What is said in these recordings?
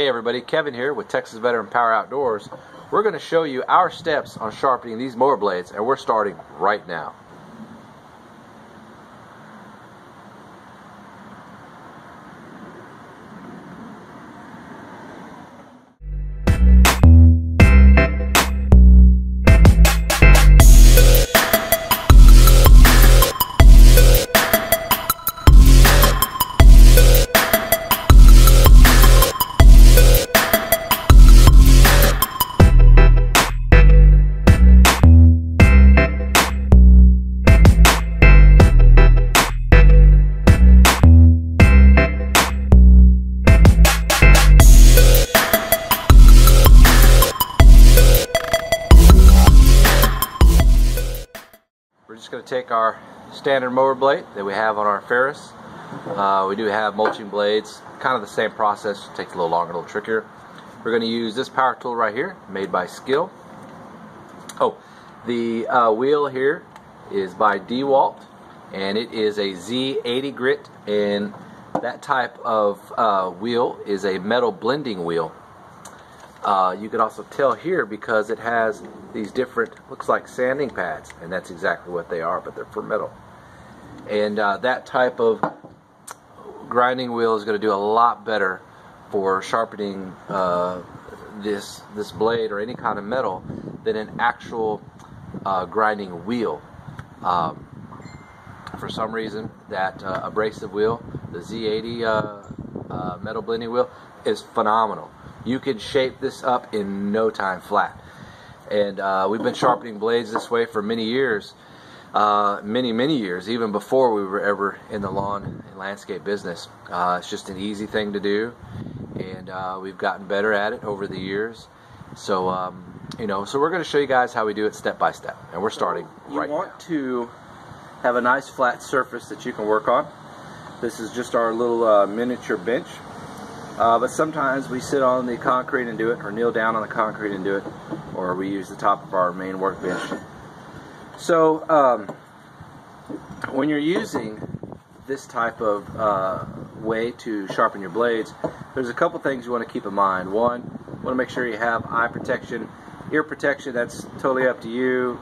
Hey everybody, Kevin here with Texas Veteran Power Outdoors. We're going to show you our steps on sharpening these mower blades, and we're starting right now. We're just going to take our standard mower blade that we have on our Ferris. We do have mulching blades, kind of the same process, it takes a little longer, a little trickier. We're going to use this power tool right here, made by Skill. Oh, the wheel here is by DeWalt, and it is a Z80 grit, and that type of wheel is a metal blending wheel. You can also tell here because it has these different, looks like sanding pads, and that's exactly what they are, but they're for metal. And that type of grinding wheel is going to do a lot better for sharpening this blade or any kind of metal than an actual grinding wheel. For some reason, that abrasive wheel, the Z80 metal blending wheel, is phenomenal. You can shape this up in no time flat. And we've been sharpening blades this way for many years, many years, even before we were ever in the lawn and landscape business. It's just an easy thing to do, and we've gotten better at it over the years. So, so we're going to show you guys how we do it step by step, and we're starting right now. You want to have a nice flat surface that you can work on. This is just our little miniature bench. But sometimes we sit on the concrete and do it, or kneel down on the concrete and do it, or we use the top of our main workbench. So when you're using this type of way to sharpen your blades, there's a couple things you want to keep in mind. One, you want to make sure you have eye protection, ear protection. That's totally up to you.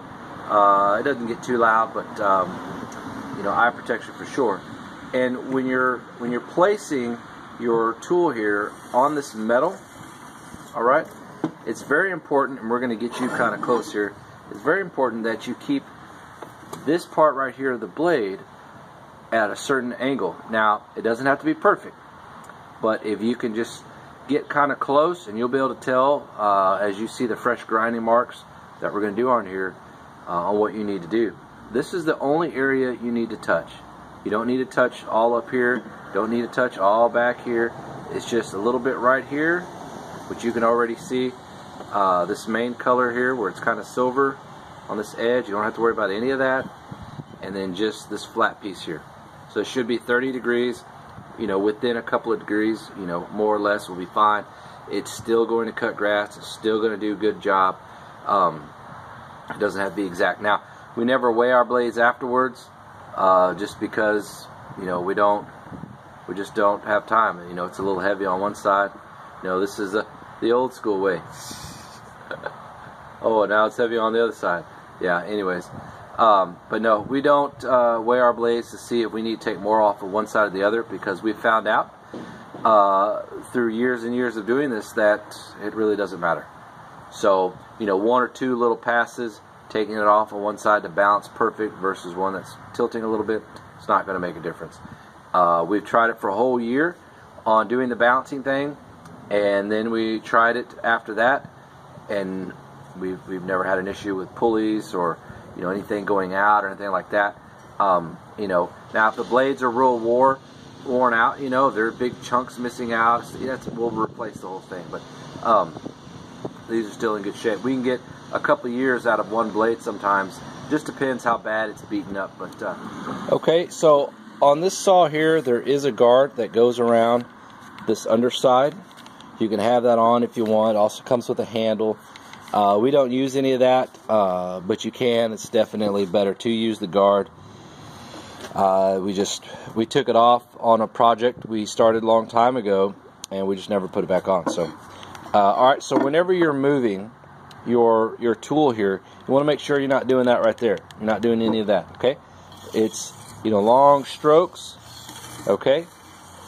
It doesn't get too loud, but eye protection for sure. And when you're placing your tool here on this metal, alright, it's very important, and we're going to get you kind of close here, it's very important that you keep this part right here of the blade at a certain angle. Now, it doesn't have to be perfect, but if you can just get kind of close, and you'll be able to tell as you see the fresh grinding marks that we're going to do on here on what you need to do. This is the only area you need to touch. You don't need to touch all up here, don't need to touch all back here. It's just a little bit right here, which you can already see this main color here where it's kind of silver on this edge. You don't have to worry about any of that. And then just this flat piece here. So it should be 30 degrees, within a couple of degrees, more or less will be fine. It's still going to cut grass, it's still going to do a good job. It doesn't have to be exact. Now, we never weigh our blades afterwards. Just because we just don't have time. It's a little heavy on one side. This is the old school way. Oh, now it's heavy on the other side. Yeah, anyways, but no, we don't weigh our blades to see if we need to take more off of one side or the other, because we found out through years and years of doing this that it really doesn't matter. So one or two little passes, taking it off on one side to balance perfect versus one that's tilting a little bit, it's not going to make a difference. We've tried it for a whole year on doing the balancing thing, and then we tried it after that, and we've never had an issue with pulleys or anything going out or anything like that. Now if the blades are real worn out, there are big chunks missing out, we'll replace the whole thing. But these are still in good shape. We can get a couple of years out of one blade sometimes. Just depends how bad it's beaten up. But okay, so on this saw here, there is a guard that goes around this underside. You can have that on if you want. It also comes with a handle. We don't use any of that, but you can. It's definitely better to use the guard. We took it off on a project we started a long time ago, and we just never put it back on. So, all right. So whenever you're moving your tool here, you want to make sure you're not doing that right there. You're not doing any of that. Okay. It's, you know, long strokes. Okay.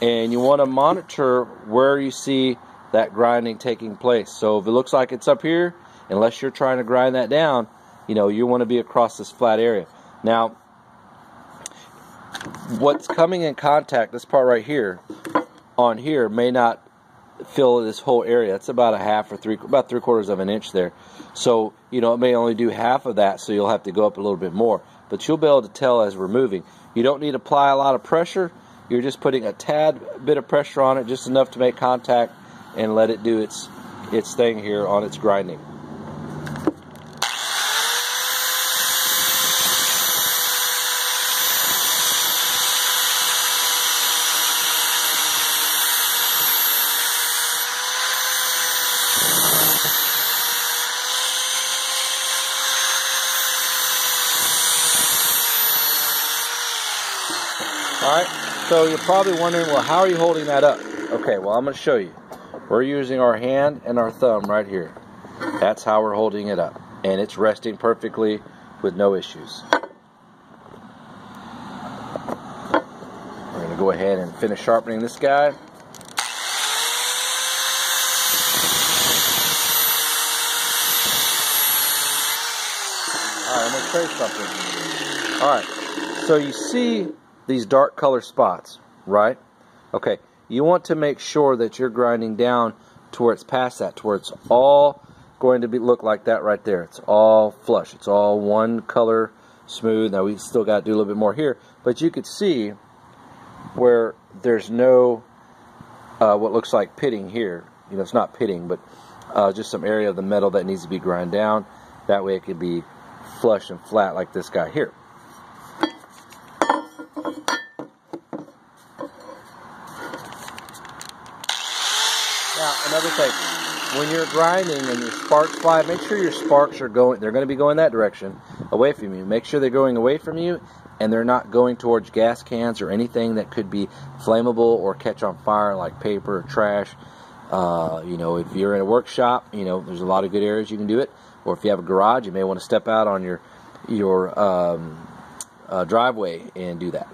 And you want to monitor where you see that grinding taking place. So if it looks like it's up here, unless you're trying to grind that down, you know, you want to be across this flat area. Now, what's coming in contact, this part right here, on here, may not fill this whole area. That's about a half or about 3/4 of an inch there. So, you know, it may only do half of that, so you'll have to go up a little bit more. But you'll be able to tell as we're moving. You don't need to apply a lot of pressure. You're just putting a tad bit of pressure on it, just enough to make contact, and let it do its thing here on its grinding. Alright, so you're probably wondering, well, how are you holding that up? Okay, well, I'm going to show you. We're using our hand and our thumb right here. That's how we're holding it up. And it's resting perfectly with no issues. We're going to go ahead and finish sharpening this guy. Alright, I'm going to show you something. Alright, so you see these dark color spots, right? Okay, you want to make sure that you're grinding down to where it's past that, to where it's all going to look like that right there. It's all flush. It's all one color, smooth. Now we still got to do a little bit more here, but you could see where there's no what looks like pitting here. You know, it's not pitting, but just some area of the metal that needs to be ground down. That way it could be flush and flat like this guy here. Now, another thing, when you're grinding and your sparks fly, make sure your sparks are going, they're going to be going that direction, away from you. Make sure they're going away from you and they're not going towards gas cans or anything that could be flammable or catch on fire, like paper or trash. You know, if you're in a workshop, you know, there's a lot of good areas you can do it. Or if you have a garage, you may want to step out on your driveway and do that.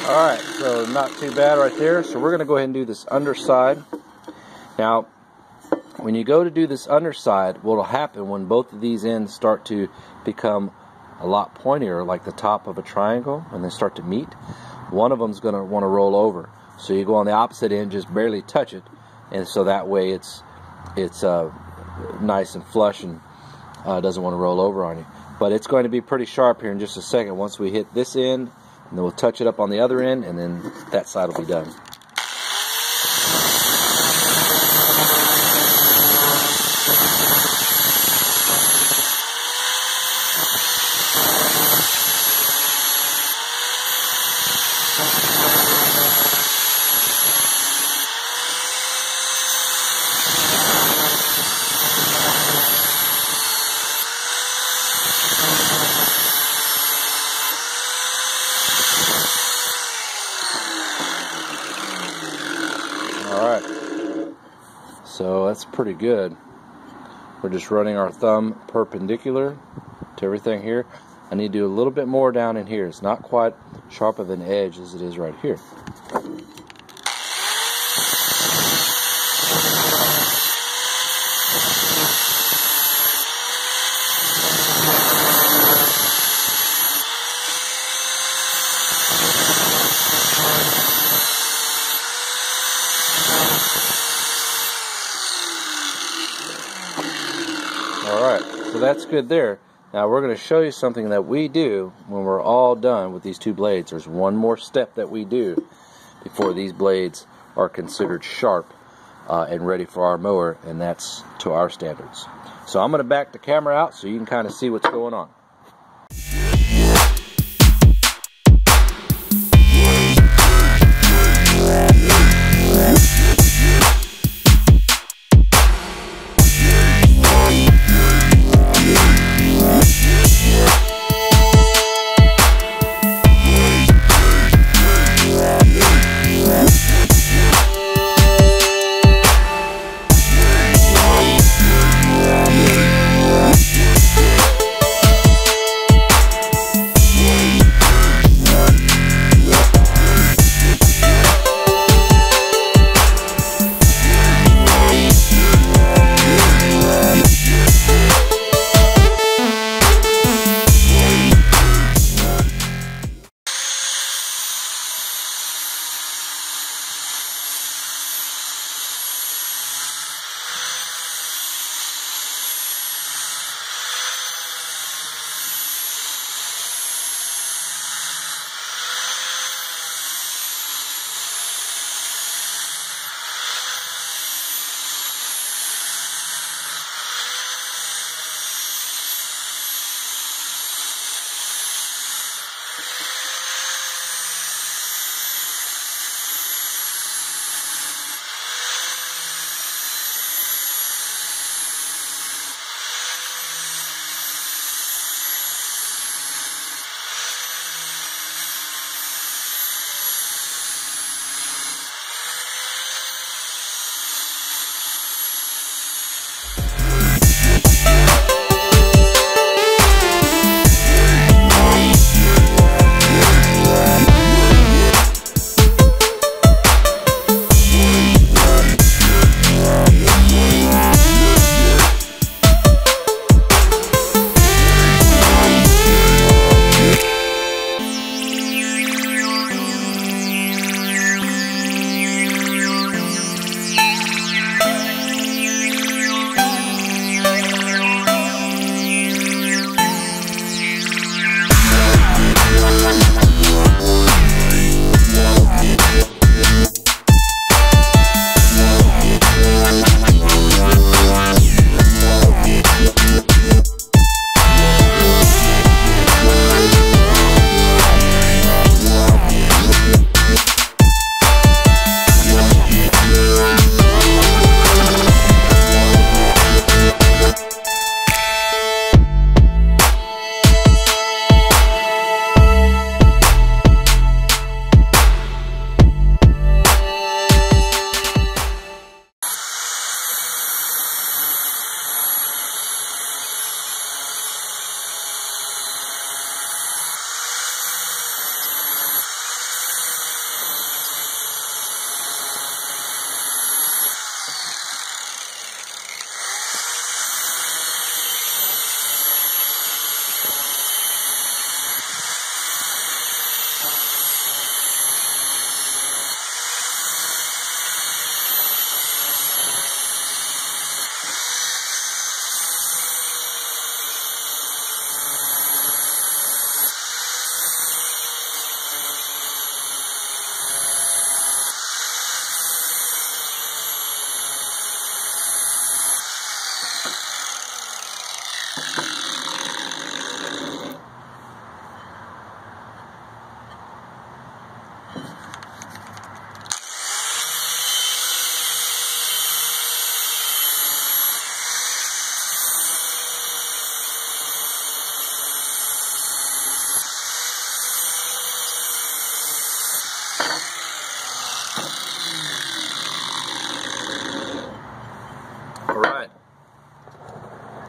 Alright, so not too bad right there. So we're going to go ahead and do this underside. Now, when you go to do this underside, what will happen when both of these ends start to become a lot pointier, like the top of a triangle, and they start to meet, one of them is going to want to roll over. So you go on the opposite end, just barely touch it, and so that way it's nice and flush and doesn't want to roll over on you. But it's going to be pretty sharp here in just a second once we hit this end. And then we'll touch it up on the other end, and then that side will be done. Alright, so that's pretty good. We're just running our thumb perpendicular to everything here. I need to do a little bit more down in here. It's not quite sharp of an edge as it is right here. that's good there. Now we're going to show you something that we do when we're all done with these two blades. There's one more step that we do before these blades are considered sharp and ready for our mower, and that's to our standards. So I'm going to back the camera out so you can kind of see what's going on.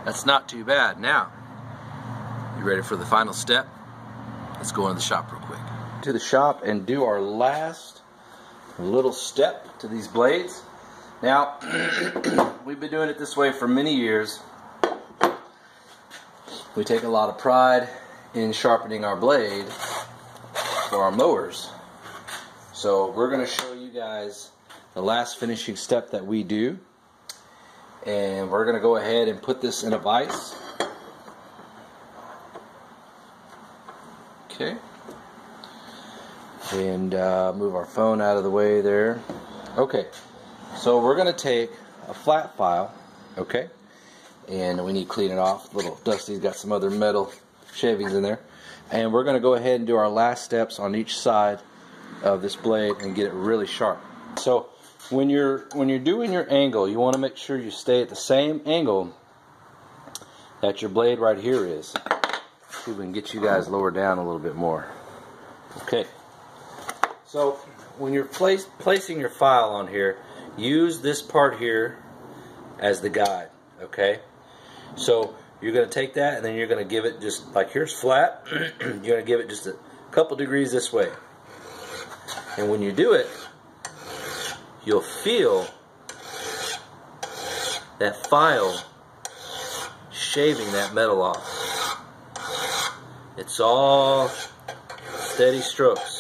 That's not too bad. Now, you ready for the final step? Let's go into the shop real quick. To the shop and do our last little step to these blades. Now, we've been doing it this way for many years. We take a lot of pride in sharpening our blade for our mowers. So we're going to show you guys the last finishing step that we do. And we're going to go ahead and put this in a vise Okay. And move our phone out of the way there. Okay. So we're going to take a flat file, okay? And we need to clean it off. Little Dusty's got some other metal shavings in there. And we're going to go ahead and do our last steps on each side of this blade and get it really sharp. So when you're doing your angle, you want to make sure you stay at the same angle that your blade right here is. See if we can get you guys lower down a little bit more. Okay. So when you're placing your file on here, use this part here as the guide, okay? So you're going to take that and then you're going to give it just like here's flat. You're going to give it just a couple degrees this way. And when you do it, you'll feel that file shaving that metal off. It's all steady strokes.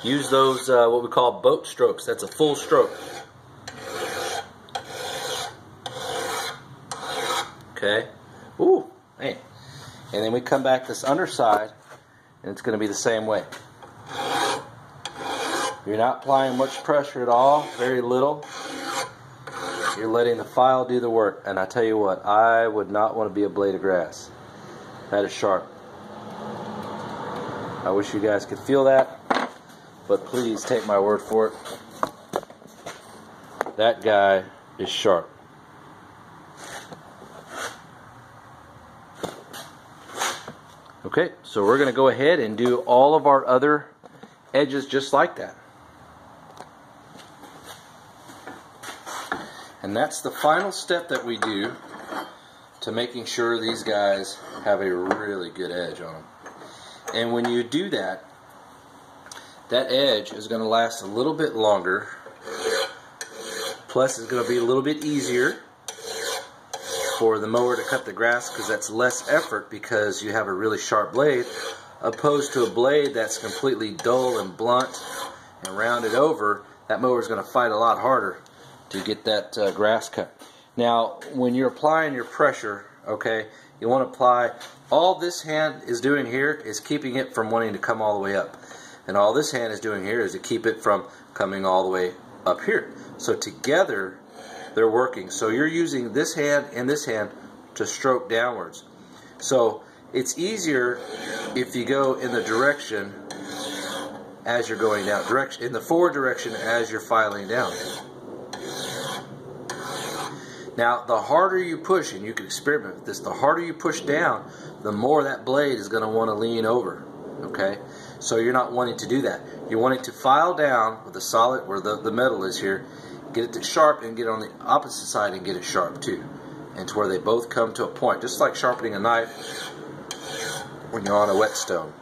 Use those what we call boat strokes. That's a full stroke. Okay. Ooh, man. And then we come back this underside, and it's going to be the same way. You're not applying much pressure at all, very little. You're letting the file do the work. And I tell you what, I would not want to be a blade of grass. That is sharp. I wish you guys could feel that, but please take my word for it. That guy is sharp. Okay, so we're going to go ahead and do all of our other edges just like that. And that's the final step that we do to making sure these guys have a really good edge on them. And when you do that, that edge is going to last a little bit longer. Plus it's going to be a little bit easier for the mower to cut the grass because that's less effort because you have a really sharp blade opposed to a blade that's completely dull and blunt and rounded over. That mower is going to fight a lot harder to get that grass cut. Now when you're applying your pressure, okay, you want to apply, all this hand is doing here is keeping it from wanting to come all the way up. And all this hand is doing here is to keep it from coming all the way up here. So together they're working. So you're using this hand and this hand to stroke downwards. So it's easier if you go in the direction as you're going down, in the forward direction as you're filing down. Now the harder you push, and you can experiment with this, the harder you push down, the more that blade is going to want to lean over. Okay? So you're not wanting to do that. You're wanting to file down with the solid, where the metal is here, get it to sharp, and get it on the opposite side and get it sharp too. And to where they both come to a point. Just like sharpening a knife when you're on a whetstone.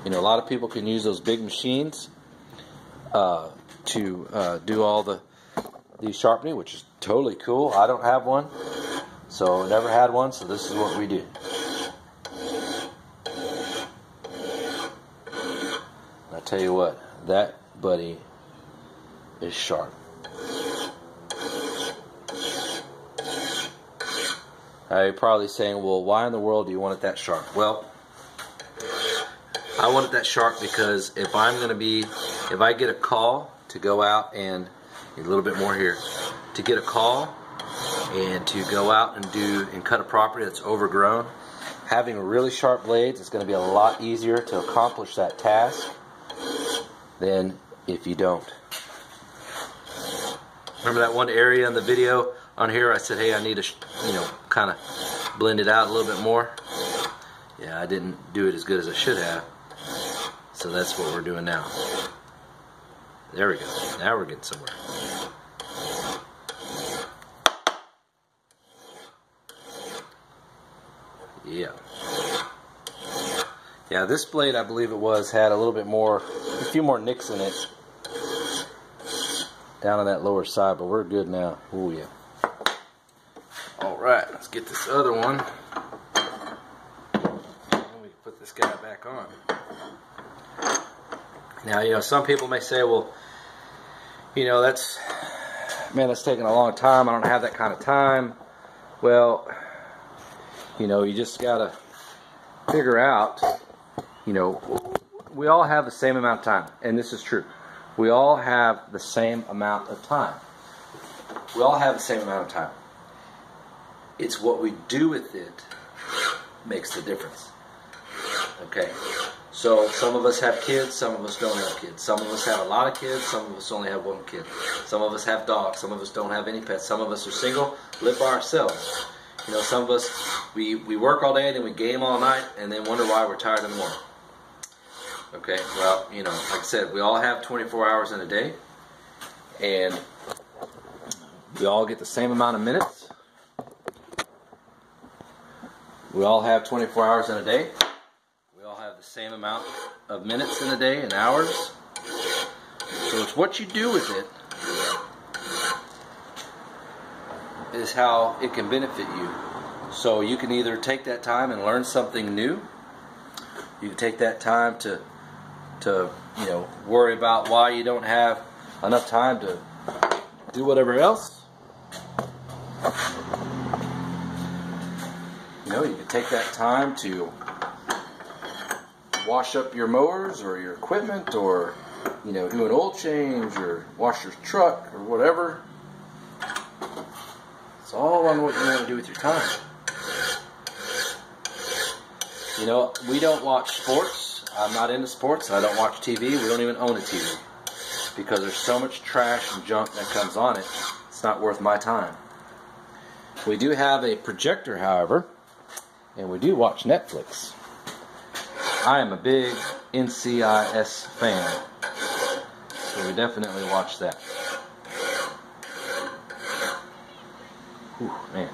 You know, a lot of people can use those big machines to do all the sharpening, which is totally cool. I don't have one, so never had one, so this is what we do. I tell you what, that buddy is sharp. Now you're probably saying, well, why in the world do you want it that sharp? Well, I want it that sharp because if I get a call to go out and a little bit more here, to get a call and to go out and cut a property that's overgrown, having really sharp blades is going to be a lot easier to accomplish that task than if you don't. Remember that one area in the video on here I said, hey, I need to kind of blend it out a little bit more? Yeah, I didn't do it as good as I should have, so that's what we're doing now. There we go. Now we're getting somewhere. Yeah. Yeah, this blade, I believe it was, had a little bit more, a few more nicks in it down on that lower side, but we're good now. Oh yeah. Alright, let's get this other one. And we can put this guy back on. Now, some people may say, well, that's taking a long time. I don't have that kind of time. Well, You know, you just gotta figure out, you know, we all have the same amount of time, and this is true. We all have the same amount of time. We all have the same amount of time. It's what we do with it makes the difference. Okay? So some of us have kids, some of us don't have kids. Some of us have a lot of kids, some of us only have one kid. Some of us have dogs, some of us don't have any pets. Some of us are single, live by ourselves. You know, some of us, we work all day and then we game all night and then wonder why we're tired in the morning. Okay, well, you know, like I said, we all have 24 hours in a day, and we all get the same amount of minutes. We all have 24 hours in a day. We all have the same amount of minutes in a day and hours. So it's what you do with it is how it can benefit you. So you can either take that time and learn something new. You can take that time to you know, worry about why you don't have enough time to do whatever else. You know, you can take that time to wash up your mowers or your equipment, or, you know, do an oil change or wash your truck or whatever. It's all on what you want to do with your time. You know, we don't watch sports. I'm not into sports. I don't watch TV. We don't even own a TV because there's so much trash and junk that comes on it. It's not worth my time. We do have a projector, however, and we do watch Netflix. I am a big NCIS fan, so we definitely watch that. Ooh, man.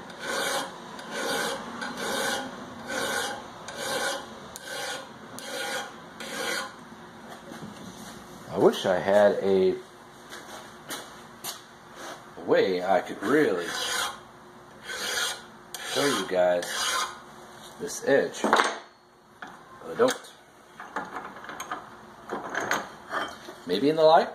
I wish I had a way I could really show you guys this edge, but I don't. Maybe in the light?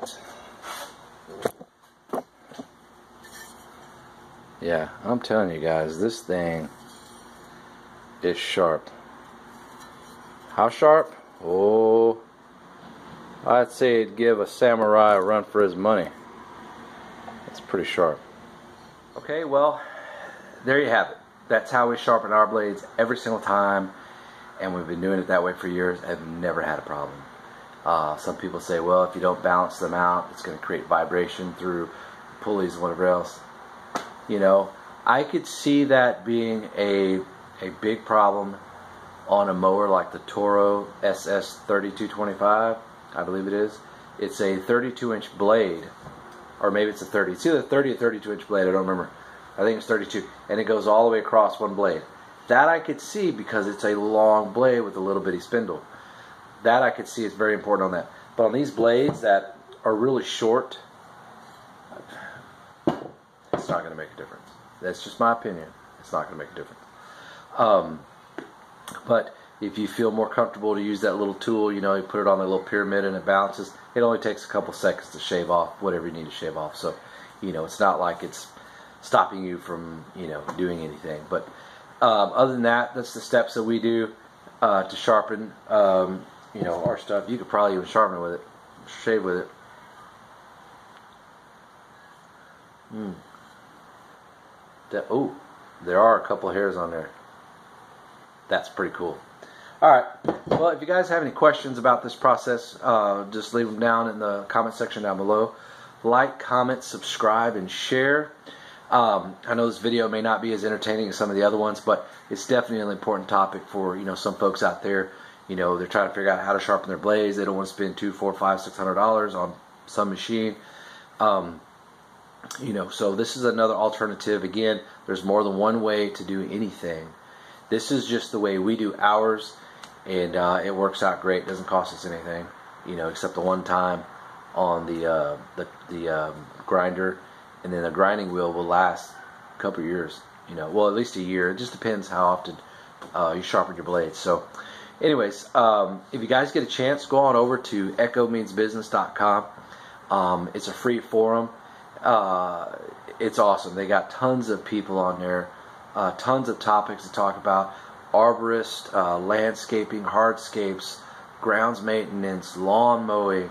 Yeah, I'm telling you guys, this thing is sharp. How sharp? Oh, I'd say it'd give a samurai a run for his money. It's pretty sharp. Okay, well, there you have it. That's how we sharpen our blades every single time, and we've been doing it that way for years. I've never had a problem. Some people say, well, if you don't balance them out, it's going to create vibration through pulleys and whatever else. You know, I could see that being a big problem on a mower like the Toro SS 3225. I believe it is. It's a 32-inch blade, or maybe it's a 30. It's either a 30 or 32-inch blade. I don't remember. I think it's 32, and it goes all the way across one blade. That I could see because it's a long blade with a little bitty spindle. That I could see is very important on that. But on these blades that are really short, it's not going to make a difference. That's just my opinion. It's not going to make a difference. But if you feel more comfortable to use that little tool, you know, you put it on the little pyramid and it balances. It only takes a couple seconds to shave off whatever you need to shave off. So, you know, it's not like it's stopping you from, you know, doing anything. But other than that, that's the steps that we do to sharpen, you know, our stuff. You could probably even sharpen it with it, shave with it. Oh, there are a couple hairs on there. That's pretty cool. Alright, well, if you guys have any questions about this process, just leave them down in the comment section down below. Like, comment, subscribe, and share. I know this video may not be as entertaining as some of the other ones, but it's definitely an important topic for, you know, some folks out there. You know, they're trying to figure out how to sharpen their blades. They don't want to spend $200, $400, $500, $600 on some machine. You know, so this is another alternative. Again, there's more than one way to do anything. This is just the way we do ours, and it works out great. It doesn't cost us anything, you know, except the one time on the grinder, and then the grinding wheel will last a couple of years, you know, well, at least a year. It just depends how often you sharpen your blades. So anyways, if you guys get a chance, go on over to echomeansbusiness.com. It's a free forum. It's awesome. They got tons of people on there Tons of topics to talk about. Arborist, landscaping, hardscapes, grounds maintenance, lawn mowing.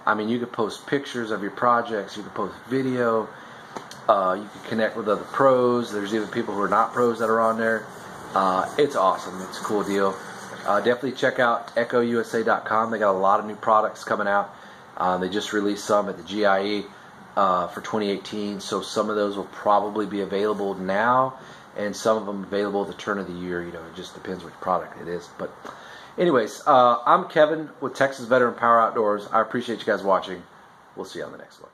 I mean, you could post pictures of your projects. You could post video. You can connect with other pros. There's even people who are not pros that are on there. It's awesome. It's a cool deal. Definitely check out echousa.com. They got a lot of new products coming out. They just released some at the GIE for 2018, so some of those will probably be available now, and some of them available at the turn of the year. You know, it just depends which product it is. But anyways, I'm Kevin with Texas Veteran Power Outdoors. I appreciate you guys watching. We'll see you on the next one.